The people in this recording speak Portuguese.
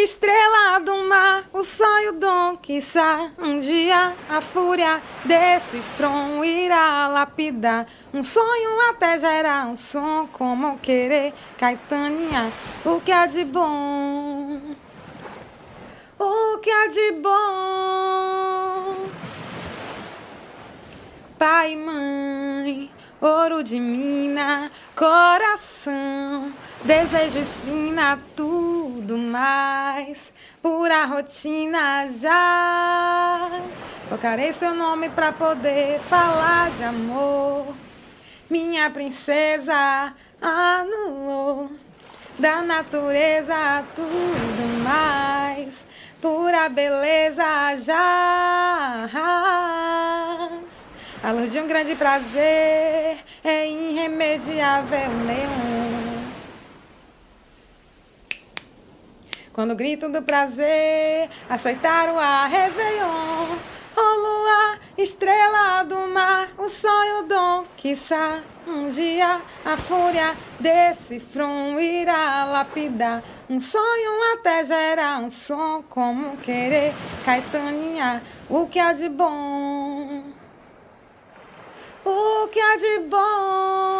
estrela do mar, o sonho, o dom, quiçá um dia a fúria desse front irá lapidar. Um sonho até gerar um som, como querer caetanear o que há de bom, o que há de bom. Pai e mãe, ouro de mina, coração, desejo ensina tudo mais. Pura rotina jaz. Tocarei seu nome pra poder falar de amor. Minha princesa anulou da natureza tudo mais. Pura beleza jaz. A luz de um grande prazer é irremediável neon. Quando o grito do prazer aceitar o ar réveillon. Oh lua, estrela do mar, o sonho, o dom, quiçá um dia a fúria desse front irá lapidar. Um sonho até gerar um som, como querer caetanear o que há de bom, o que há de bom.